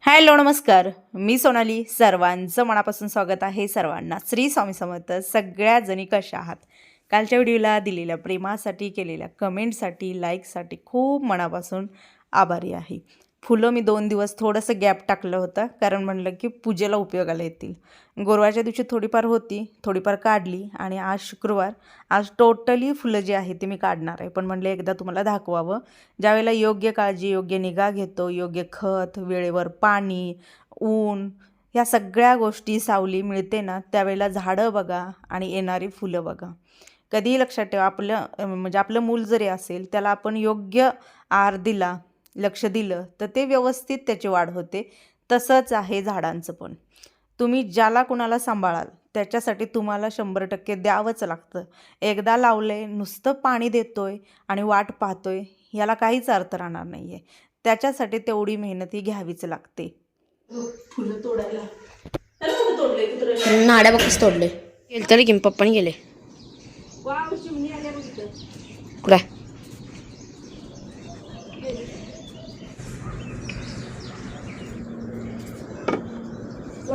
Hello नमस्कार, मी सोनाली. सर्वांचं मनापासून स्वागत आहे. सर्वांना श्री स्वामी समर्थ. सगळ्या जणी कशा आहात? कालच्या व्हिडिओला दिलेल्या प्रेमासाठी, केलेल्या कमेंटसाठी, लाईकसाठी खूप मनापासून आभारी आहे. फुलं मी 2 दिवस थोडंसं गॅप टाकलं होतं, कारण म्हणलं की पूजेला उपयोगाला येतील. गुरुवारच्या दिवशी थोडीफार होती, थोडीफार काढली आणि आज शुक्रवार. आज टोटली फुलं जी आहे ती मी काढणार आहे, पण म्हणलं एकदा तुम्हाला दाखवावं. ज्यावेळेला योग्य काळजी, योग्य निगा घेतो, योग्य खत, वेळेवर पाणी, ऊन, या सगळ्या गोष्टी, सावली मिळते ना, त्यावेळेला झाडं बघा आणि येणारी फुलं बघा. कधीही लक्षात ठेवा, आपलं मूल जरी असेल, त्याला आपण योग्य आहार दिला, लक्ष दिलं, तर ते व्यवस्थित त्याची वाढ होते. तसंच आहे झाडांचं पण. तुम्ही ज्याला कुणाला सांभाळाल त्याच्यासाठी तुम्हाला 100% द्यावंच लागतं. एकदा लावलंय, नुसतं पाणी देतोय आणि वाट पाहतोय, याला काहीच अर्थ राहणार नाही आहे. त्याच्यासाठी तेवढी मेहनत ही घ्यावीच लागते. फुलं तोडायला नाड्या बघच तोडले. गेले तरी की पप्पाने गेले. कुठे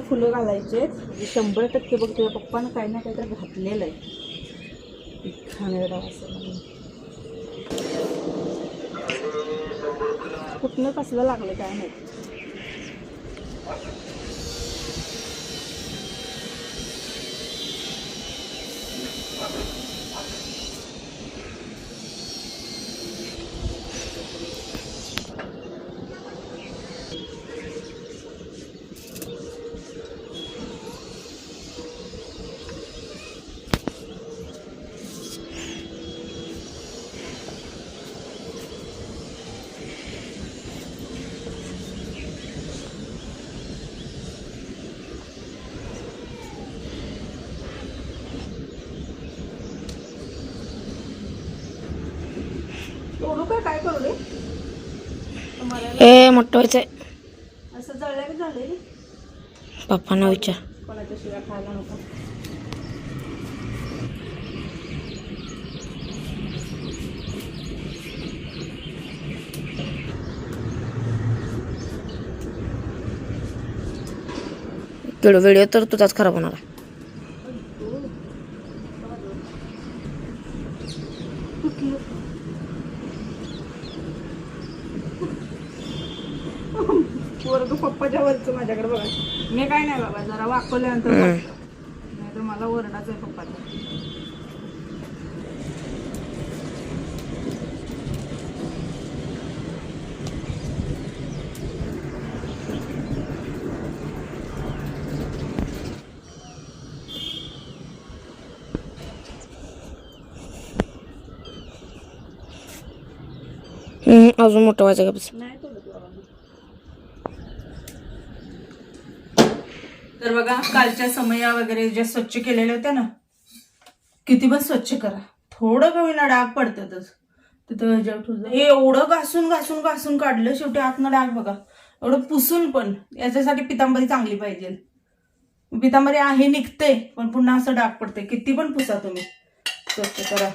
फुलं घालायचे 100% बघ. तुझ्या पप्पानं काही ना काहीतरी घातलेलं आहे. कुठनं कसलं लागलं काय माहिती. तोडू काय करू रे? हे मोठं व्हायचंय. असं जळल्या की झालंय रे. पप्पांना विचार. कोणाच्या शिव्या खायला नको. व्हिडिओ तर तुझाच खराब होणार. वर्ग पप्पाच्या वरचं माझ्याकडे बघा. मी काय नाही बाबा, जरा वाकवल्यानंतर नाही तर मला ओरडाच आहे पप्पाचा. अजून मोठं व्हायचं का बस. नाही तोडत बाबा. तर बघा, कालच्या समया वगैरे ज्या स्वच्छ केलेल्या होत्या ना, किती पण स्वच्छ करा, थोडं कमी ना डाग पडतातच तिथं. हे एवढं घासून घासून घासून काढलं, शेवटी आतनं डाग बघा. एवढं पुसून पण याच्यासाठी पितांबरी चांगली पाहिजे. पितांबरी आहे निघते, पण पुन्हा असं डाग पडते. किती पण पुसा तुम्ही, स्वच्छ करा.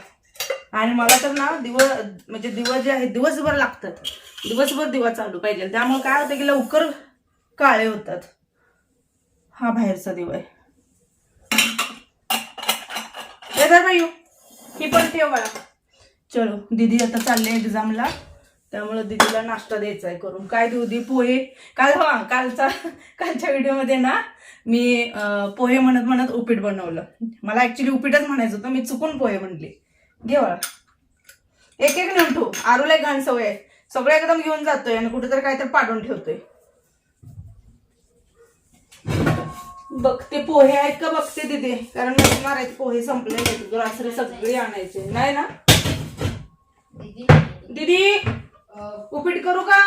आणि मला तर ना दिवस जे आहेत दिवसभर लागतात. दिवसभर दिवा चालू पाहिजे. त्यामुळे काय होतं की लवकर काळे होतात. हा बाहेरचा दिवा आहे. भाई ही पण ठेव बाळा. चलो, दीदी आता चालले एक्झामला, त्यामुळे दीदीला नाश्ता द्यायचा आहे करून. काय देऊ दी? पोहे. कालच्या व्हिडिओमध्ये ना मी पोहे म्हणत उपीट बनवलं. मला ऍक्च्युली उपीटच म्हणायचं होतं, मी चुकून पोहे म्हणले. घे बाळा, एक एक नेऊन ठेवू. आरूला एक घाण सवय आहे, सगळं एकदम घेऊन जातोय आणि कुठेतरी काहीतरी पाडून ठेवतोय. बघते पोहे आहेत का बघते तिथे, कारण मारायचे पोहे संपलेले. ग्रॉसरी सगळी आणायचे नाही ना. दीदी उपीट करू का?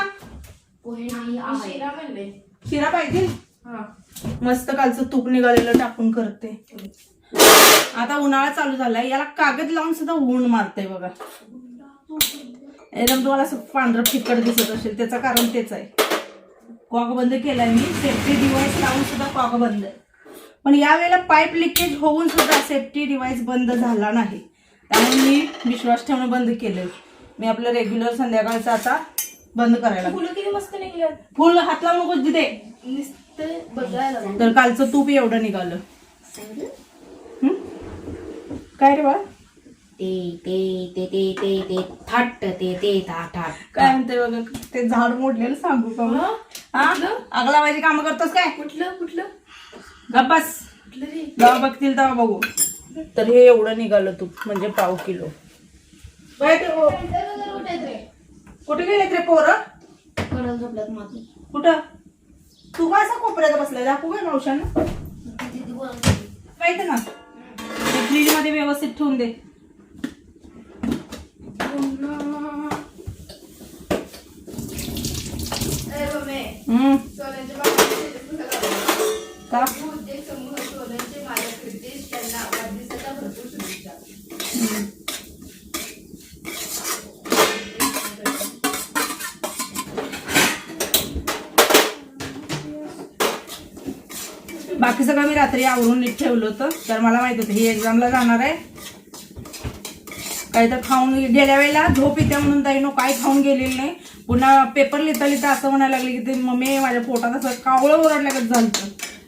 पोहे नाही, शिरा पाहिजे. मस्त कालचं तूप निघालेलं टाकून करते. आता उन्हाळा चालू झालाय, याला कागद लावून सुद्धा ऊन मारते बघा. एकदम तुम्हाला पांढरं फिकट दिसत असेल, त्याचं कारण तेच आहे. कॉक बंद केलाय मी, सेफ्टी डिव्हाइस लावून सुद्धा कॉक बंद आहे. पण यावेळेला पाईप लिकेज होऊन सुद्धा सेफ्टी डिव्हाइस बंद झाला नाही. त्यामुळे मी विश्वास ठेवणं बंद केलंय. मी आपलं रेग्युलर संध्याकाळचं आता बंद करायला. फुलं किती मस्त निघल्यात. फुल हात लावू नको तिथे. नुसते बघायला. तर कालचं तूप एवढं निघालं. हं? काय रे बाळा? ते थाट ते थाट. काय म्हणते बघा, ते झाड मोडलेलं सांगू का मग? हा अगला माझी कामं करतोस काय? कुठलं गप्पास. जेव्हा बघतील तेव्हा बघू. तर हे एवढं निघालं तूप, म्हणजे पाव किलो. कुठे गेलेत रे पोरं? कडल झोपल्यात माती. कुठं? तू का असा कोपऱ्यात बसलाय? दाखवू काय मावशानं? माहिती ना, फ्रीज मध्ये व्यवस्थित ठेवून दे. हम्म. का? बाकी सगळं मी रात्री आवरून नीट ठेवलं होतं. तर मला माहित होतं ही एक्झामला जाणार आहे. काही तर खाऊन गेल्या वेळेला झोप येते म्हणून ताईनो काय खाऊन गेलेलं नाही. पुन्हा पेपर लिहिता लिहिता असं म्हणायला लागले की ते मम्मी माझ्या पोटात असं कावळं ओरडल्यागत झालं.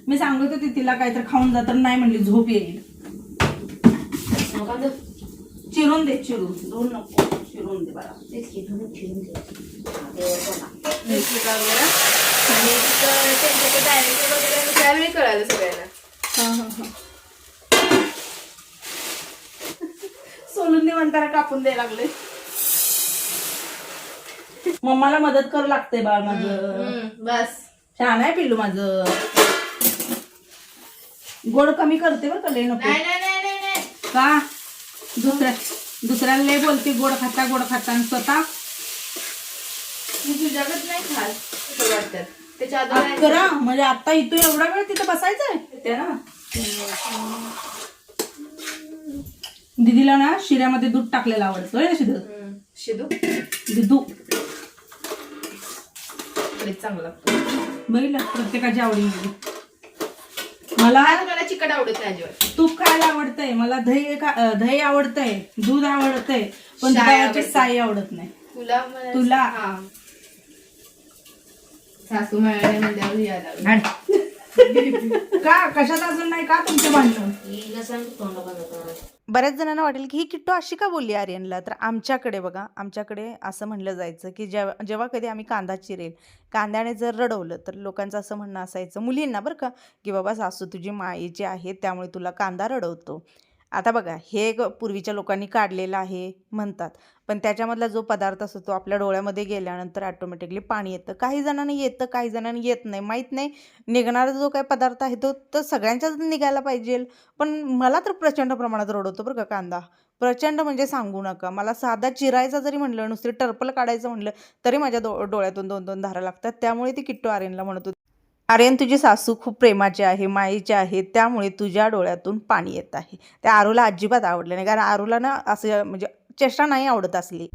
मी सांगत होते तिला काहीतरी खाऊन जा, तर नाही म्हणली झोप येईल. चिरून दे, चिरून नको, चिरून दे बरा. त्यावेळी कळालं सगळ्यांना. सोलून दे म्हणताना कापून द्यायला लागले. मम्माला मदत कर लागते बाळ माझं. बस छान आहे पिल्लू माझं. गोड कमी करते बरं का, लय नको. नाही का दुसऱ्याला लय बोलते गोड खाता आणि स्वतः मी तुझ्याकडे नाही खात वाटतात. त्याच्या करा म्हणजे आता इथून एवढा वेळ तिथं बसायचंय ते ना. दीदीला ना शिऱ्यामध्ये दूध टाकलेलं आवडतं ना. शिदू दूध चांगला बघितलं, प्रत्येकाची आवडी. मला चिकट आवडत नाही अजिबात. तूप खायला आवडतंय, मला दही आवडतंय, दूध आवडतंय, पण दुधाची साई आवडत नाही. तुला सासू मिळाले म्हणल्यावर यायला का कशात अजून नाही का तुमचं भांडण? बऱ्याच जणांना वाटेल की ही किट्टू अशी का बोलली आर्यनला. तर आमच्याकडे बघा, आमच्याकडे असं म्हणलं जायचं की जेव्हा कधी आम्ही कांदा चिरेल, कांद्याने जर रडवलं तर लोकांचं असं म्हणणं असायचं, मुलींना बरं का, की बाबा सासू तुझी मायेची आहे त्यामुळे तुला कांदा रडवतो. आता बघा, हे पूर्वीच्या लोकांनी काढलेलं आहे म्हणतात, पण त्याच्यामधला जो पदार्थ असतो तो आपल्या डोळ्यामध्ये गेल्यानंतर ऑटोमॅटिकली पाणी येतं. काही जणांना येतं, काही जणांना येत नाही, माहीत नाही. निघणारा जो काही पदार्थ आहे तो तर सगळ्यांच्याच निघायला पाहिजे. पण मला तर प्रचंड प्रमाणात रडवतो बरं का कांदा. प्रचंड म्हणजे सांगू नका. मला साधा चिरायचा जरी म्हणलं, नुसते टर्पल काढायचं म्हणलं तरी माझ्या डोळ्यातून 2-2 धारा लागतात. त्यामुळे ती किट्टू आर्यनला म्हणत होती, आर्यन तुझी सासू खूप प्रेमाची आहे, मायेची आहे, त्यामुळे तुझ्या डोळ्यातून पाणी येत आहे. त्या आरूला अजिबात आवडलं नाही, कारण आरूला ना असं म्हणजे चेष्टा नाही आवडत असली.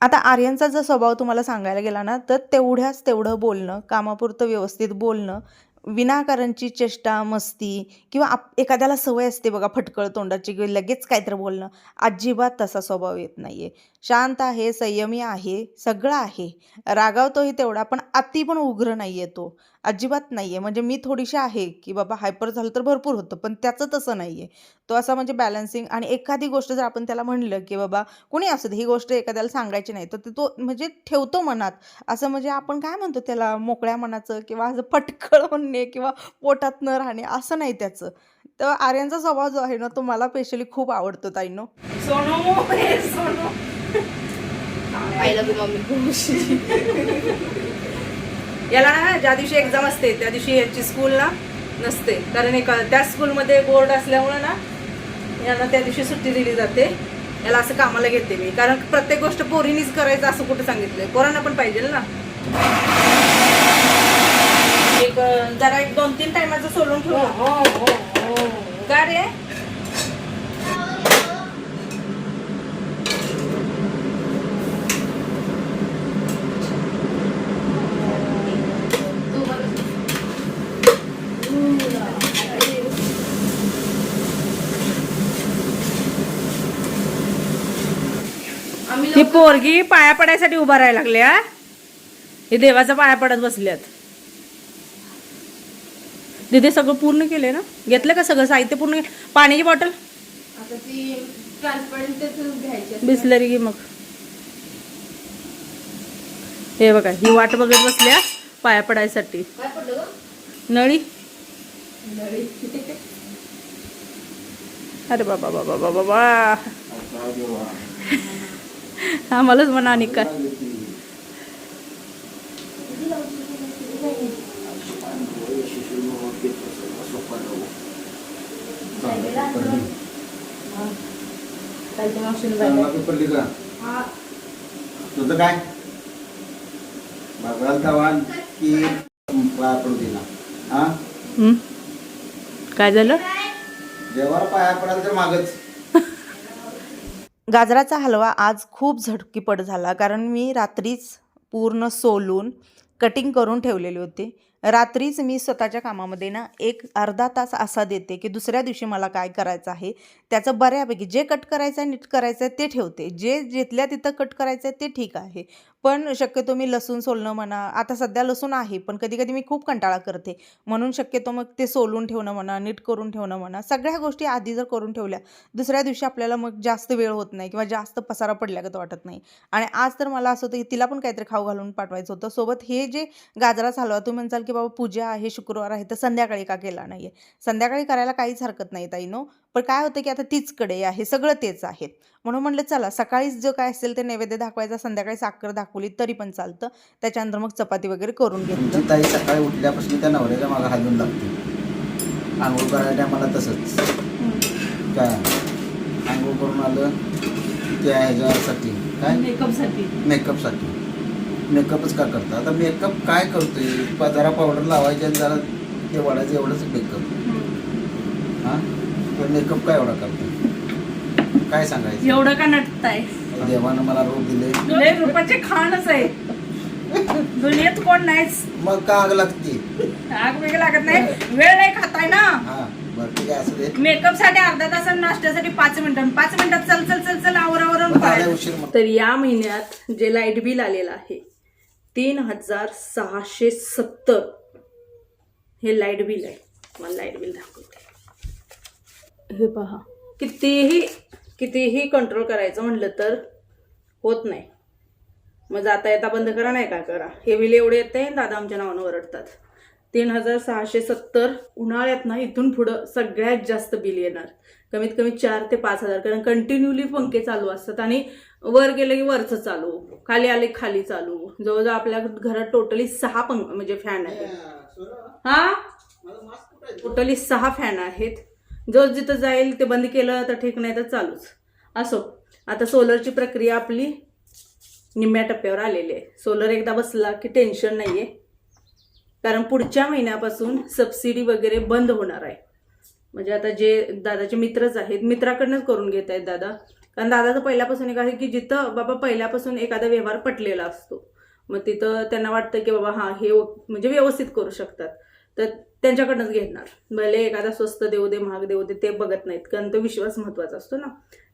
आता आर्यनचा जर स्वभाव तुम्हाला सांगायला गेला ना, तर तेवढं बोलणं, कामापुरतं व्यवस्थित बोलणं, विनाकारणची चेष्टा मस्ती किंवा एखाद्याला सवय असते बघा फटकळ तोंडाची की लगेच काहीतरी बोलणं, अजिबात तसा स्वभाव येत नाही आहे. शांत आहे, संयमी आहे, सगळं आहे. रागावतोही तेवढा, पण अति पण उग्र नाही आहे तो, अजिबात नाही आहे. म्हणजे मी थोडीशी आहे की बाबा हायपर झालं तर भरपूर होतं, पण त्याचं तसं नाही आहे. तो असा म्हणजे बॅलन्सिंग. आणि एखादी गोष्ट जर आपण त्याला म्हणलं की बाबा कोणी असू दे ही गोष्ट एखाद्याला सांगायची नाही, तर तो म्हणजे ठेवतो मनात. असं म्हणजे आपण काय म्हणतो त्याला, मोकळ्या मनाचं किंवा असं फटकळ म्हणणे किंवा पोटात न राहणे असं नाही त्याचं. तर आर्यनचा स्वभाव जो आहे ना तो मला स्पेशली खूप आवडतो ताईनो. सोनू आईला मम्मी याला ना ज्या दिवशी एक्झाम असते त्या दिवशी याची स्कूल ना नसते, कारण त्या स्कूलमध्ये बोर्ड असल्यामुळे ना यांना त्या दिवशी सुट्टी दिली जाते. याला असं कामाला घेते मी, कारण प्रत्येक गोष्ट पोरीनीच करायचं असं कुठं सांगितलंय. पोरांना पण पाहिजे ना. एक जरा 2-3 टायमाचं सोलून ठेवू का रे. ही पोरगी पाया पडायसाठी उभा राहायला लागली. हे देवाचा पाया पडत बसल्यात. तिथे सगळं पूर्ण केलंय ना? घेतलं का सगळं साहित्य पूर्ण? पाण्याची बॉटल आता ती ट्रान्सपरंटच घ्यायची असते. बिसलरी घे मग. हे बघा ही वाट बघत बसल्या पाया पडायसाठी. काय पडलं ग? नळी. नळी. अरे बाबा बाबा बाबा बाबा आम्हालाच म्हणा आणि काय. तुझं काय बघाल तवान की पाया पडू दिला. हा काय झालं? देवाला पाया पडाल तर मागच. गाजराचा हलवा आज खूप झटकीपट झाला, कारण मी रात्रीच पूर्ण सोलून कटिंग करून ठेवलेली होती. रात्रीच मी स्वतःच्या कामामध्ये ना एक अर्धा तास असा देते की दुसऱ्या दिवशी मला काय करायचं आहे त्याचं बऱ्यापैकी जे कट करायचं आहे नीट करायचं आहे ते ठेवते, जे जिथल्या तिथं कट करायचं आहे ते ठीक आहे. पण शक्यतो मी लसूण सोलणं म्हणा, आता सध्या लसूण आहे पण कधी कधी मी खूप कंटाळा करते, म्हणून शक्यतो मग ते सोलून ठेवणं म्हणा, नीट करून ठेवणं म्हणा, सगळ्या गोष्टी आधी जर करून ठेवल्या दुसऱ्या दिवशी आपल्याला मग जास्त वेळ होत नाही किंवा जास्त पसारा पडल्यागत वाटत नाही. आणि आज तर मला असं होतं की तिला पण काहीतरी खाऊ घालून पाठवायचं होतं. सोबत हे जे गाजराचा हलवा, तुम्ही म्हणसाल की बाबा पूजा आहे, शुक्रवार आहे, तर संध्याकाळी का केला नाही आहे? संध्याकाळी करायला काहीच हरकत नाही ताईनो, पण काय होतं की आता तीच कडे आहे, सगळं तेच आहे, म्हणून म्हटलं चला सकाळीच जो काय असेल ते नैवेद्य दाखवायचा, संध्याकाळी साखर दाखवली तरी पण चालतं. त्याच्यानंतर मग चपाती वगैरे करून घेतली. तुमची ताई सकाळी उठल्यापासून त्या नवऱ्याच्या मागं हालून लागते. आंघोळ करायला मला तसंच काय आंघोळ करून आलं त्या ह्याच्यासाठी काय मेकअपसाठी मेकअपच का करता? आता मेकअप काय करतोय? जरा पावडर लावायची आणि जरा ते वाढायचं एवढंच मेकअप. हां तर मेकअप काय एवढा करतो? काय सांगायचं? एवढं का नटताय? देवानं मला रोग दिले. लय रूपाचे खाणच आहे दुनियेत, कोण नाहीच. मग का आग लागते? आग वेगळं लागत नाही, वेळ नाही खाताय ना. हा बरं ठीक आहे असं दे. मेकअप साठी अर्धा तास आणि नाश्त्यासाठी 5 मिनिटं, 5 मिनिटात चल चल चल चल आवरावरून झालं उशीर मग. तर या महिन्यात जे लाईट बिल आलेलं आहे 3670 हे लाईट बिल आहे. मला लाईट बिल दाखवते. हे पहा, कितीही कंट्रोल करायचं म्हटलं तर होत नाही. मग जाता येता बंद करा, नाही का करा. हे बिल एवढे येते, दादा आमच्या नावानं ओरडतात. 3670 उन्हाळ्यात ना इथून पुढं सगळ्यात जास्त बिल येणार. कमीत कमी 4 ते 5 हजार, कारण कंटिन्युअली पंखे चालू असतात आणि वर गेलं की वरचं चालू, खाली आले खाली चालू. जवळजवळ आपल्या घरात टोटली 6 पंख म्हणजे फॅन आहेत. हा टोटली 6 फॅन आहेत. जो जिथं जाईल ते बंद केलं तर ठीक, नाही तर चालूच. असो, आता सोलरची प्रक्रिया आपली निम्म्या टप्प्यावर आलेली आहे. सोलर एकदा बसला की टेन्शन नाही आहे, कारण पुढच्या महिन्यापासून सबसिडी वगैरे बंद होणार आहे. म्हणजे आता जे दादाचे मित्रच आहेत, मित्राकडनंच करून घेत आहेत दादा. कारण दादाचं पहिल्यापासून एक आहे की जिथं बाबा पहिल्यापासून एखादा व्यवहार पटलेला असतो, मग तिथं त्यांना वाटतं की बाबा हा हे म्हणजे व्यवस्थित करू शकतात, तर त्यांच्याकडनंच घेणार. भले एखादा स्वस्त देऊ दे महाग देऊ दे ते बघत नाहीत, कारण तो विश्वास महत्त्वाचा असतो ना.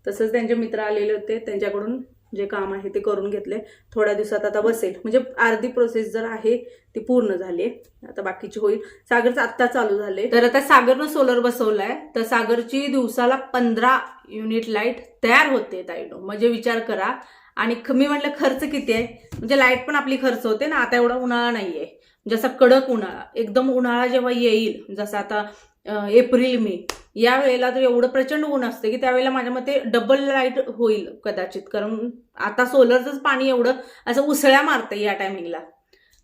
तसंच त्यांचे मित्र आलेले होते, त्यांच्याकडून जे काम आहे ते करून घेतले. थोड्या दिवसात आता बसेल, म्हणजे अर्धी प्रोसेस जर आहे ती पूर्ण झाली, आता बाकीची होईल. सागरचं आत्ता चालू झाले. तर आता सागरनं सोलर बसवलाय, तर सागरची दिवसाला 15 युनिट लाईट तयार होते ताईनो. म्हणजे विचार करा. आणि मी म्हटलं खर्च किती आहे, म्हणजे लाईट पण आपली खर्च होते ना. आता एवढा उन्हाळा नाहीये, जसा कडक उन्हाळा, एकदम उन्हाळा जेव्हा येईल, जसं आता एप्रिल मे या वेळेला तर एवढं प्रचंड ऊन असते की त्यावेळेला माझ्या मते डबल लाईट होईल कदाचित, कारण आता सोलरचंच पाणी एवढं असं उसळ्या मारतं या टायमिंगला.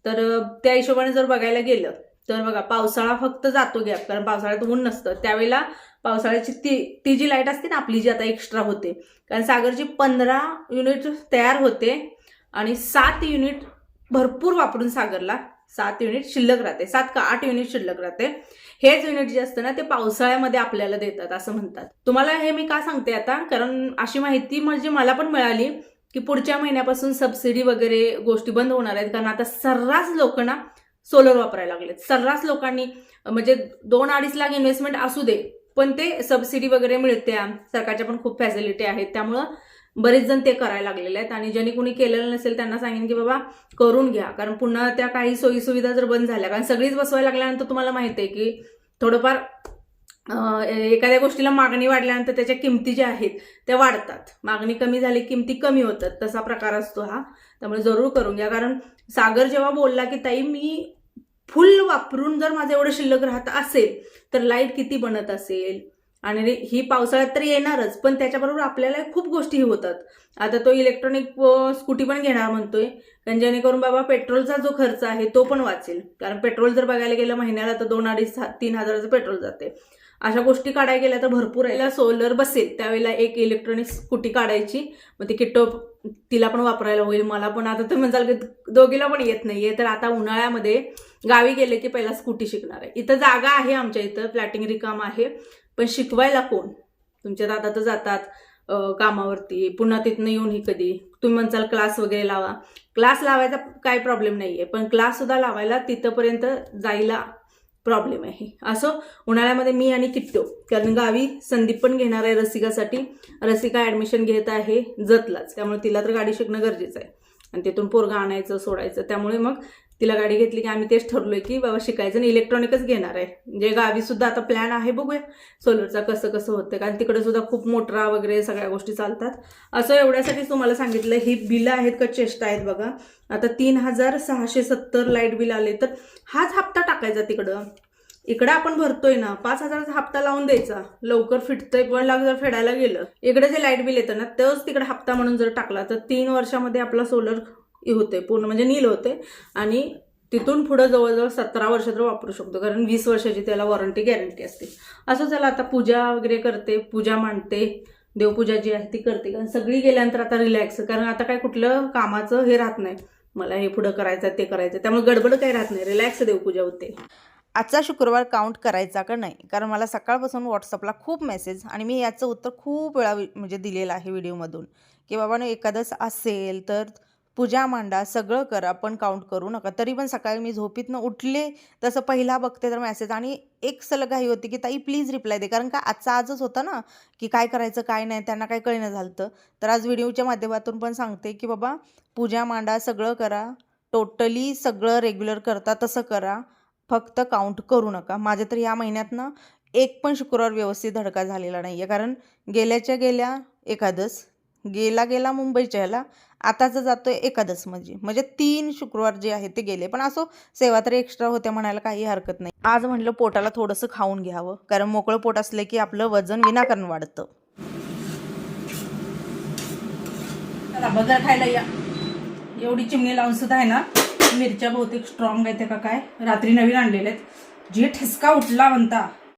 तर त्या हिशोबाने जर बघायला गेलं तर बघा, पावसाळा फक्त जातो गॅप, कारण पावसाळ्यात ऊन नसतं. त्यावेळेला पावसाळ्याची ती जी लाईट असते ना आपली, जी आता एक्स्ट्रा होते, कारण सागरची 15 युनिट तयार होते आणि 7 युनिट भरपूर वापरून सागरला 7 युनिट शिल्लक राहते. 7 का 8 युनिट शिल्लक राहते. हेच युनिट जे असतं ना ते पावसाळ्यामध्ये आपल्याला देतात असं म्हणतात. तुम्हाला हे मी का सांगते आता, कारण अशी माहिती म्हणजे मला पण मिळाली की पुढच्या महिन्यापासून सबसिडी वगैरे गोष्टी बंद होणार आहेत. कारण आता सर्रास लोक ना सोलर वापरायला लागलेत. सर्रास लोकांनी, म्हणजे 2-2.5 लाख इन्व्हेस्टमेंट असू दे, पण ते सबसिडी वगैरे मिळते, सरकारच्या पण खूप फॅसिलिटी आहेत. त्यामुळं बरेच जण ते करायला लागलेले आहेत. आणि ज्यांनी कोणी केलेलं नसेल त्यांना सांगेन की बाबा करून घ्या, कारण पुन्हा त्या काही सोयीसुविधा जर बंद झाल्या, कारण सगळीच बसवायला लागल्यानंतर तुम्हाला माहिती आहे की थोडंफार एखाद्या गोष्टीला मागणी वाढल्यानंतर त्याच्या किमती ज्या आहेत त्या वाढतात. मागणी कमी झाली किमती कमी होतात, तसा प्रकार असतो हा. त्यामुळे जरूर करून घ्या. कारण सागर जेव्हा बोलला की ताई मी फुल वापरून जर माझं एवढं शिल्लक राहत असेल तर लाईट किती बनत असेल, आणि ही पावसाळ्यात तर येणारच, पण त्याच्याबरोबर आपल्याला खूप गोष्टी होतात. आता तो इलेक्ट्रॉनिक स्कूटी पण घेणार म्हणतोय, कारण जेणेकरून बाबा पेट्रोलचा जो खर्च आहे तो पण वाचेल. कारण पेट्रोल जर बघायला गेलं महिन्याला तर 2-2.5-3 हजाराचं पेट्रोल जाते. अशा गोष्टी काढायला गेल्या तर भरपूर आहे. सोलर बसेल त्यावेळेला एक इलेक्ट्रॉनिक स्कूटी काढायची, मग ती किट्टो तिला पण वापरायला होईल. मला पण आता तुम्ही म्हणाल की दोघीला पण येत नाहीये, तर आता उन्हाळ्यामध्ये गावी गेले की पहिला स्कूटी शिकणार आहे. इथं जागा आहे, आमच्या इथं फ्लॅटिंग रिकाम आहे, पण शिकवायला कोण? तुमच्या दादा तर जातात कामावरती, पुन्हा तिथनं येऊन ही कधी. तुम्ही म्हणसाल क्लास वगैरे लावा, क्लास लावायचा काय प्रॉब्लेम नाहीये, पण क्लास सुद्धा लावायला तिथंपर्यंत जायला प्रॉब्लेम आहे. असं उन्हाळ्यामध्ये मी आणि किट्टो, कारण गावी संदीप पण घेणार आहे रसिकासाठी. रसिका ऍडमिशन घेत आहे जतलाच, त्यामुळे तिला तर गाडी शिकणं गरजेचं आहे, आणि तिथून पोरगा आणायचं सोडायचं. त्यामुळे मग तिला गाडी घेतली की आम्ही तेच ठरलोय की बाबा शिकायचं आणि इलेक्ट्रॉनिकच घेणार आहे. म्हणजे गावी सुद्धा आता प्लॅन आहे, बघूया सोलरचा कसं कसं होतं, कारण तिकडे सुद्धा खूप मोटरा वगैरे सगळ्या गोष्टी चालतात. असं एवढ्यासाठीच तुम्हाला सांगितलं. ही बिलं आहेत का चेष्टा आहेत बघा. आता 3670 लाईट बिल आले, तर हाच हप्ता टाकायचा तिकडं. इकडे आपण भरतोय ना 5000चा हप्ता लावून द्यायचा, लवकर फिटतंय. पण जर फेडायला गेलं इकडे जे लाईट बिल येतं ना तोच तिकडे हप्ता म्हणून जर टाकला तर 3 वर्षामध्ये आपला सोलर होते पूर्ण, म्हणजे नील होते. आणि तिथून पुढे जवळजवळ 17 वर्ष तर वापरू शकतो, कारण 20 वर्षाची त्याला वॉरंटी गॅरंटी असते. असं त्याला आता पूजा वगैरे करते, पूजा मांडते, देवपूजा जी आहे ती करते. कारण सगळी गेल्यानंतर आता रिलॅक्स, कारण आता काय कुठलं कामाचं हे राहत नाही, मला हे पुढं करायचं ते करायचं, त्यामुळे गडबड काही राहत नाही, रिलॅक्स देवपूजा होते. आजचा शुक्रवार काउंट करायचा का नाही, कारण मला सकाळपासून व्हॉट्सअपला खूप मेसेज, आणि मी याचं उत्तर खूप वेळा म्हणजे दिलेलं आहे व्हिडिओमधून, की बाबांनो एकादश असेल तर पूजा मांडा, सगळं करा, पण काउंट करू नका. तरी पण सकाळी मी झोपीतनं उठले तसं पहिला बघते तर मेसेज, आणि एक सलग घाई होती की ताई प्लीज रिप्लाय दे, कारण का आजच होतं ना की काय करायचं काय नाही, त्यांना काय कळणं झालं. तर आज व्हिडिओच्या माध्यमातून पण सांगते की बाबा पूजा मांडा, सगळं करा, टोटली सगळं रेग्युलर करता तसं करा, फक्त काउंट करू नका. माझ्या तर या महिन्यातनं एक पण शुक्रवार व्यवस्थित धडका झालेला नाही आहे, कारण गेल्या एकादश, गेला मुंबईच्या ह्याला, आताच जातोय एकादश, म्हणजे 3 शुक्रवार जे आहे ते गेले. पण असो, सेवा तर एक्स्ट्रा होत्या म्हणायला काही हरकत नाही. आज म्हटलं पोटाला थोडंसं खाऊन घ्यावं, कारण मोकळं पोट असलं की आपलं वजन विनाकारण वाढतं. बगर खायला या. एवढी चिमणी लावून सुद्धा आहे ना, मिरच्या बहुतेक स्ट्रॉंग आहेत का काय, रात्री नवीन आणलेल्या आहेत. जे ठसका उठला म्हणता